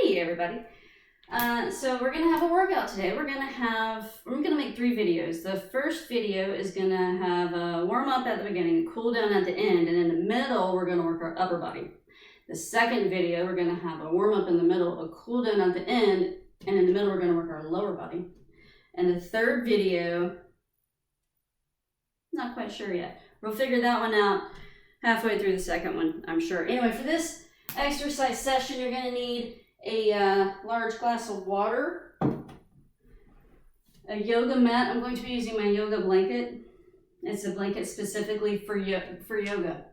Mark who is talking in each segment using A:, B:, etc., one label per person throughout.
A: Hey everybody. So we're gonna have a workout today. We're gonna make 3 videos. The first video is gonna have a warm up at the beginning, a cool down at the end, and in the middle we're gonna work our upper body. The second video we're gonna have a warm up in the middle, a cool down at the end, and in the middle we're gonna work our lower body. And the third video, not quite sure yet. We'll figure that one out halfway through the second one, I'm sure. Anyway, for this exercise session, you're gonna need a large glass of water, a yoga mat. I'm going to be using my yoga blanket. It's a blanket specifically for yoga.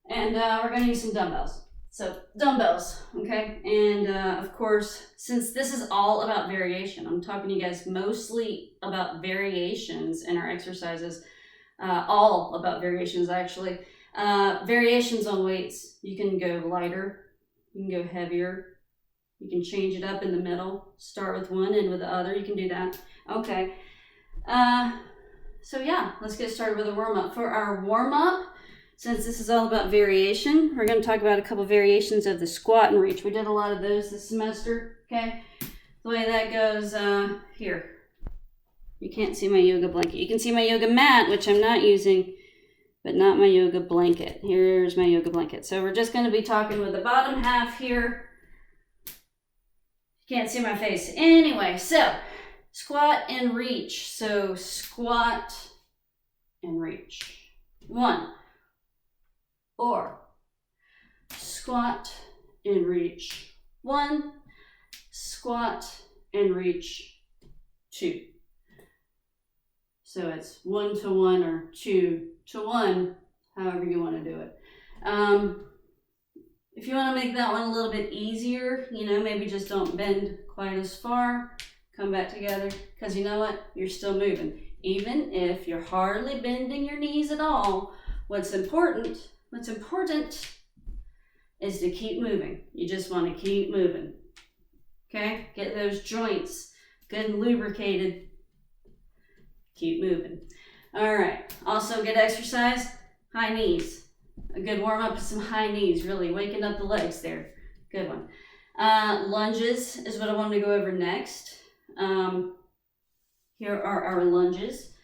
A: And we're going to use some dumbbells. So dumbbells, okay? And of course, since this is all about variation, I'm talking to you guys mostly about variations in our exercises, all about variations actually. Variations on weights. You can go lighter, you can go heavier, you can change it up in the middle, start with one, end with the other, you can do that. Okay, so yeah, let's get started with a warm-up. For our warm-up, since this is all about variation, we're going to talk about a couple variations of the squat and reach. We did a lot of those this semester, okay? The way that goes, here. You can't see my yoga blanket. You can see my yoga mat, which I'm not using, but not my yoga blanket. Here's my yoga blanket. So we're just going to be talking with the bottom half here. You can't see my face. Anyway, so squat and reach. So squat and reach. 1. Or squat and reach. 1. Squat and reach. 2. So it's 1 to 1 or 2 to 1, however you want to do it. If you want to make that one a little bit easier, maybe just don't bend quite as far, come back together, because you know what? You're still moving. Even if you're hardly bending your knees at all, what's important is to keep moving. You just want to keep moving. Okay? Get those joints good and lubricated. Keep moving. All right. Also, good exercise, high knees. A good warm up is some high knees, really waking up the legs there. Good one. Lunges is what I want to go over next. Here are our lunges.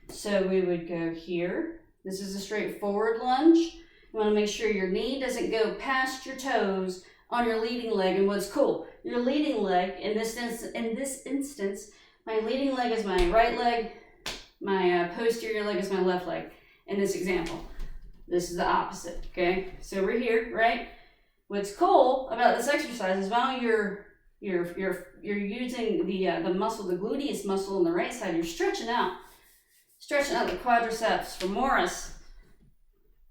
A: So we would go here. This is a straight forward lunge. You want to make sure your knee doesn't go past your toes on your leading leg. And what's cool, your leading leg, in this instance, my leading leg is my right leg, my posterior leg is my left leg. In this example, this is the opposite, okay? So we're here, right? What's cool about this exercise is while you're using the muscle, the gluteus muscle on the right side, you're stretching out the quadriceps femoris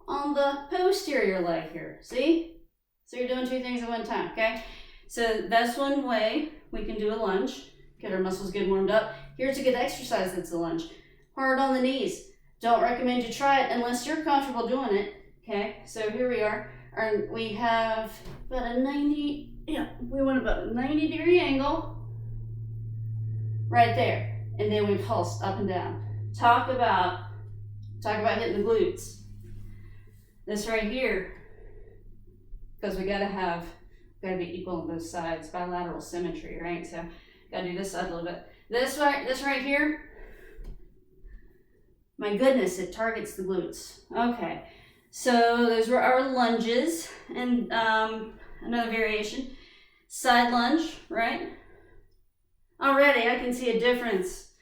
A: on the posterior leg here, see? So you're doing 2 things at one time, okay? So that's one way we can do a lunge, get our muscles good warmed up. Here's a good exercise that's a lunge. Hard on the knees. Don't recommend you try it unless you're comfortable doing it, okay? So here we are, and we have about a 90 degree angle right there, and then we pulse up and down. Talk about hitting the glutes. This right here, because we gotta be equal on both sides, bilateral symmetry, right? So gotta do this side a little bit. This right here, my goodness, it targets the glutes. Okay, so those were our lunges, and another variation, side lunge, right? Already I can see a difference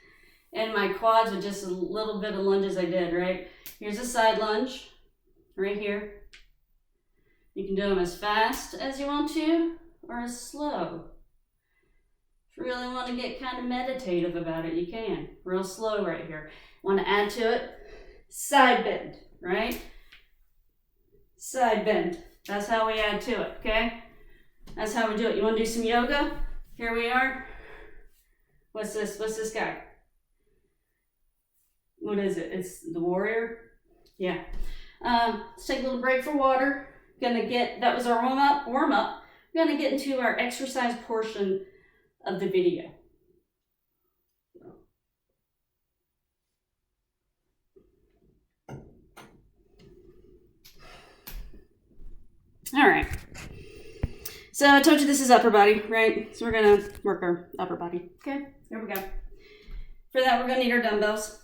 A: in my quads with just a little bit of lunges I did, right? Here's a side lunge, right here. You can do them as fast as you want to, or as slow. If you really want to get kind of meditative about it, you can. Real slow right here. Want to add to it? Side bend, right? Side bend. That's how we add to it, okay? That's how we do it. You want to do some yoga? Here we are. What's this? What's this guy? What is it? It's the warrior? Yeah. Let's take a little break for water. That was our warm up. We're gonna get into our exercise portion of the video. So I told you this is upper body, right? So we're gonna work our upper body. Okay, here we go. For that, we're gonna need our dumbbells.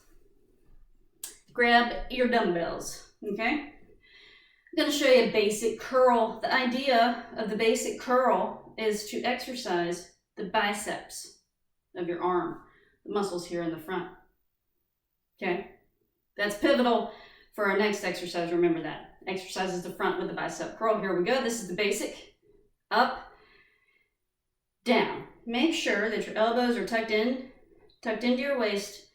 A: Grab your dumbbells, okay? I'm gonna show you a basic curl. The idea of the basic curl is to exercise the biceps of your arm, the muscles here in the front, okay? That's pivotal for our next exercise, remember that. Exercises the front with the bicep curl. Here we go, this is the basic. Up, down. Make sure that your elbows are tucked into your waist,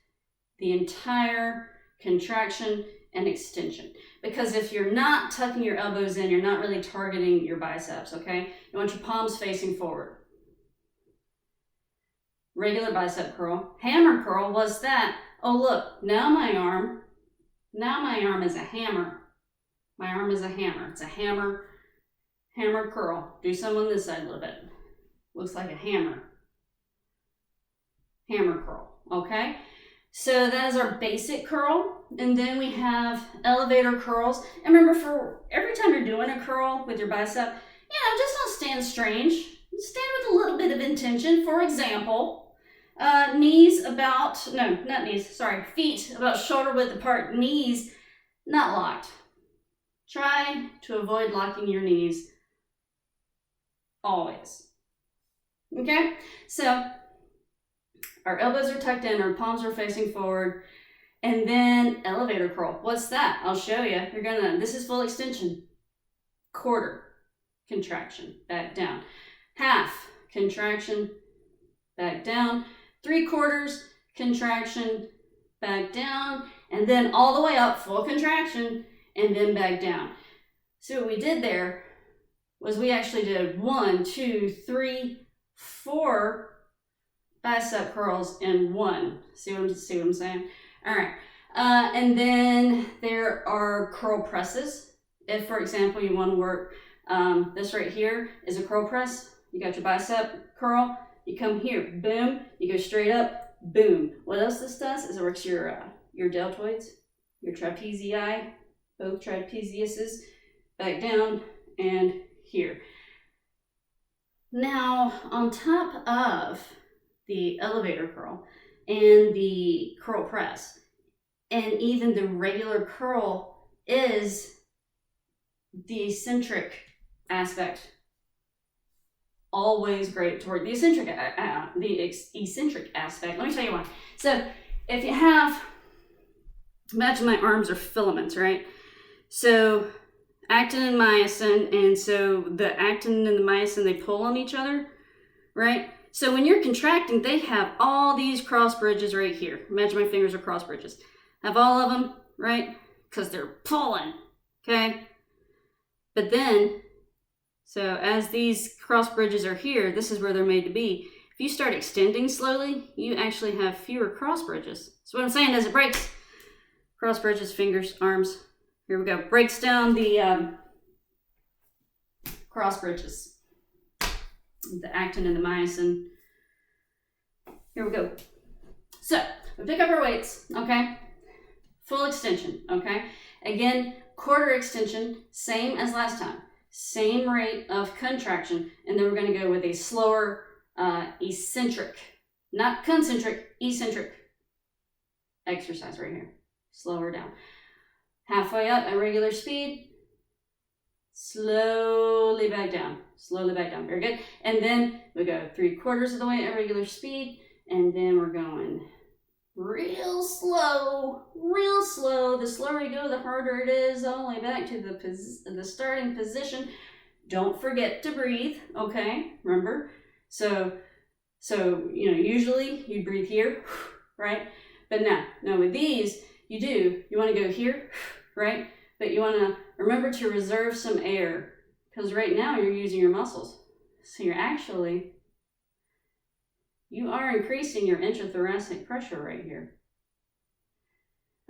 A: the entire contraction and extension. Because if you're not tucking your elbows in, you're not really targeting your biceps, okay? You want your palms facing forward. Regular bicep curl. Hammer curl, what's that? Oh look, now my arm is a hammer. My arm is a hammer. It's a hammer curl. Do some on this side a little bit. Looks like a hammer. Hammer curl, okay? So that is our basic curl. And then we have elevator curls. And remember, for every time you're doing a curl with your bicep, just don't stand strange. Stand with a little bit of intention. For example, feet about shoulder width apart, knees not locked. Try to avoid locking your knees always. Okay, so our elbows are tucked in, our palms are facing forward, and then elevator curl. What's that? I'll show you. This is full extension. Quarter contraction, back down. Half contraction, back down. 3/4 contraction, back down, and then all the way up, full contraction, and then back down. So what we did there was we actually did 1, 2, 3, 4 bicep curls in one. See what I'm saying? All right. And then there are curl presses. If, for example, you want to work this right here is a curl press. You got your bicep curl. You come here, boom. You go straight up, boom. What else this does is it works your deltoids, your trapezii, both trapeziuses, back down and here. Now, on top of the elevator curl and the curl press, and even the regular curl, is the eccentric aspect. Always great toward the eccentric aspect. Let me tell you why. So if you have, imagine my arms are filaments, right? So actin and myosin, and so the actin and the myosin, they pull on each other, right? So when you're contracting, they have all these cross bridges right here. Imagine my fingers are cross bridges. Have all of them, right? Because they're pulling, okay? But then, so as these cross bridges are here, this is where they're made to be. If you start extending slowly, you actually have fewer cross bridges. So what I'm saying is it breaks cross bridges, fingers, arms. Here we go. Breaks down the cross bridges, the actin and the myosin. Here we go. So we pick up our weights, okay? Full extension, okay? Again, quarter extension, same as last time. Same rate of contraction, and then we're going to go with a slower eccentric, not concentric, eccentric exercise right here. Slower down. Halfway up at regular speed, slowly back down, very good. And then we go 3/4 of the way at regular speed, and then we're going real slow. The slower you go, the harder it is, all the way back to the starting position. Don't forget to breathe, okay? Remember? So usually you breathe here, right? But no, with these, you want to go here, right? But you want to remember to reserve some air, because right now you're using your muscles. So you are increasing your intrathoracic pressure right here.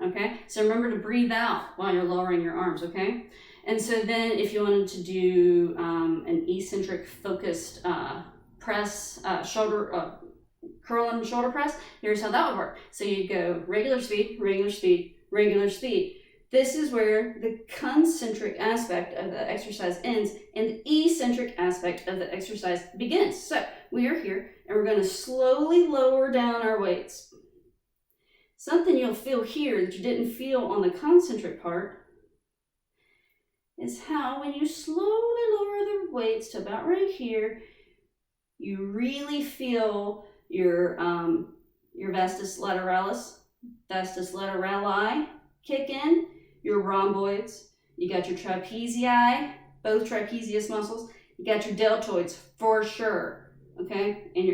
A: Okay, so remember to breathe out while you're lowering your arms, okay? And so then if you wanted to do an eccentric focused press, curl and shoulder press, here's how that would work. So you go regular speed, This is where the concentric aspect of the exercise ends and the eccentric aspect of the exercise begins. So we are here and we're going to slowly lower down our weights. Something you'll feel here that you didn't feel on the concentric part is how when you slowly lower the weights to about right here, you really feel your vastus laterali kick in, your rhomboids, you got your trapezii, both trapezius muscles, you got your deltoids for sure, okay? And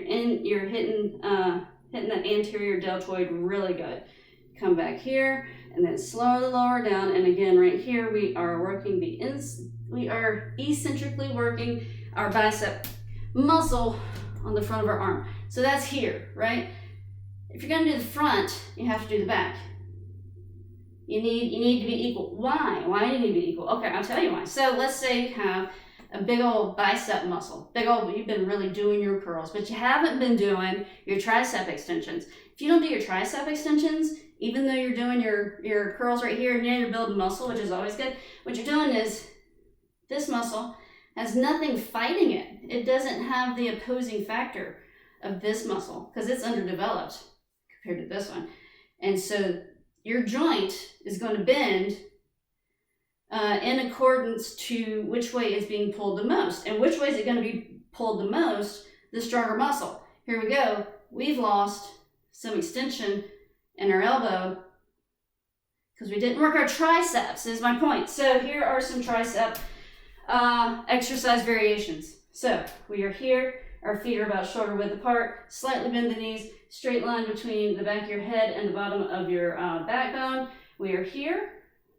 A: you're hitting that anterior deltoid really good. Come back here and then slowly lower down, and again right here we are working we are eccentrically working our bicep muscle on the front of our arm. So that's here, right? If you're gonna do the front, you have to do the back. You need to be equal. Why? Why do you need to be equal? Okay, I'll tell you why. So let's say you have a big old bicep muscle. You've been really doing your curls, but you haven't been doing your tricep extensions. If you don't do your tricep extensions, even though you're doing your curls right here and you're building muscle, which is always good, what you're doing is this muscle has nothing fighting it. It doesn't have the opposing factor of this muscle because it's underdeveloped compared to this one. And so your joint is going to bend in accordance to which way is being pulled the most. And which way is it going to be pulled the most? The stronger muscle. Here we go. We've lost some extension in our elbow because we didn't work our triceps, is my point. So here are some tricep exercise variations. So we are here. Our feet are about shoulder width apart. Slightly bend the knees. Straight line between the back of your head and the bottom of your backbone. We are here.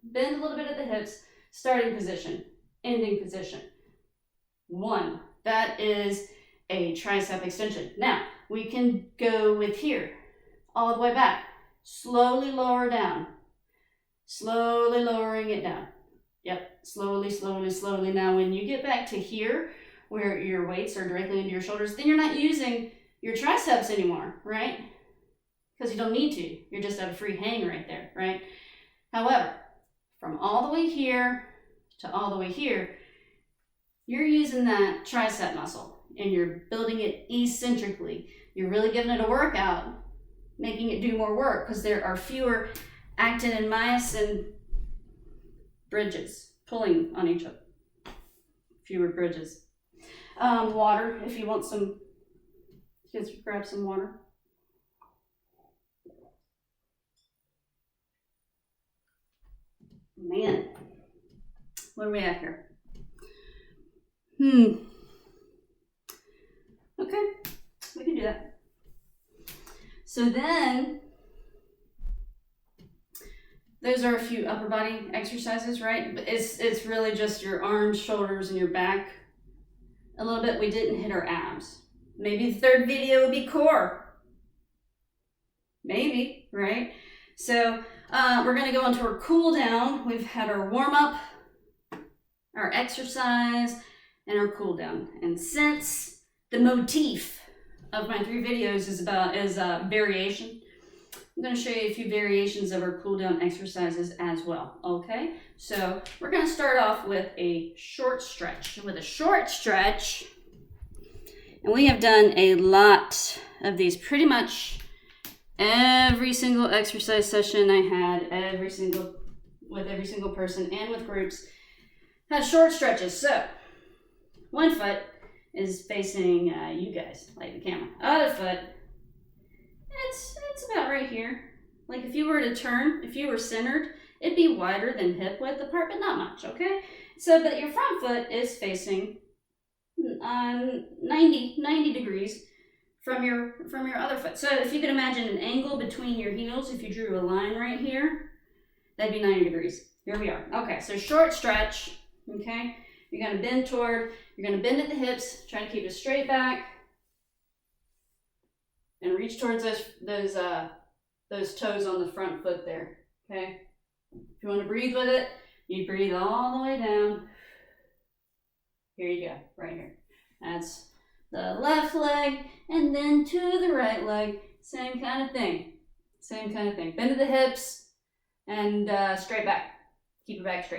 A: Bend a little bit at the hips. Starting position. Ending position. 1. That is a tricep extension. Now, we can go with here. All the way back. Slowly lower down. Slowly lowering it down. Yep. Slowly, slowly, slowly. Now, when you get back to here, where your weights are directly into your shoulders, then you're not using your triceps anymore, right? Because you don't need to. You're just at a free hang right there, right? However, from all the way here to all the way here, you're using that tricep muscle and you're building it eccentrically. You're really giving it a workout, making it do more work because there are fewer actin and myosin bridges pulling on each other. Fewer bridges. Water, if you want some. Just grab some water. Man, what do we have here? Okay, we can do that. So then, those are a few upper body exercises, right? But it's really just your arms, shoulders, and your back. A little bit. We didn't hit our abs. Maybe the third video would be core. Maybe, right? So we're going to go into our cool down. We've had our warm up, our exercise, and our cool down. And since the motif of my 3 videos is variation, I'm going to show you a few variations of our cool down exercises as well. Okay, so we're going to start off with a short stretch. And we have done a lot of these. Pretty much every single exercise session I had, with every single person and with groups, had short stretches. So one foot is facing you guys, like the camera. Other foot, it's about right here. Like if you were to turn, if you were centered, it'd be wider than hip width apart, but not much, okay? So, but your front foot is facing 90 degrees from your other foot. So if you can imagine an angle between your heels, if you drew a line right here, that'd be 90 degrees. Here we are. Okay, so short stretch, okay? You're gonna bend at the hips, try to keep a straight back, and reach towards those toes on the front foot there, okay? If you wanna breathe with it, you breathe all the way down. Here you go, right here. That's the left leg, and then to the right leg. Same kind of thing. Bend at the hips, and straight back. Keep your back straight.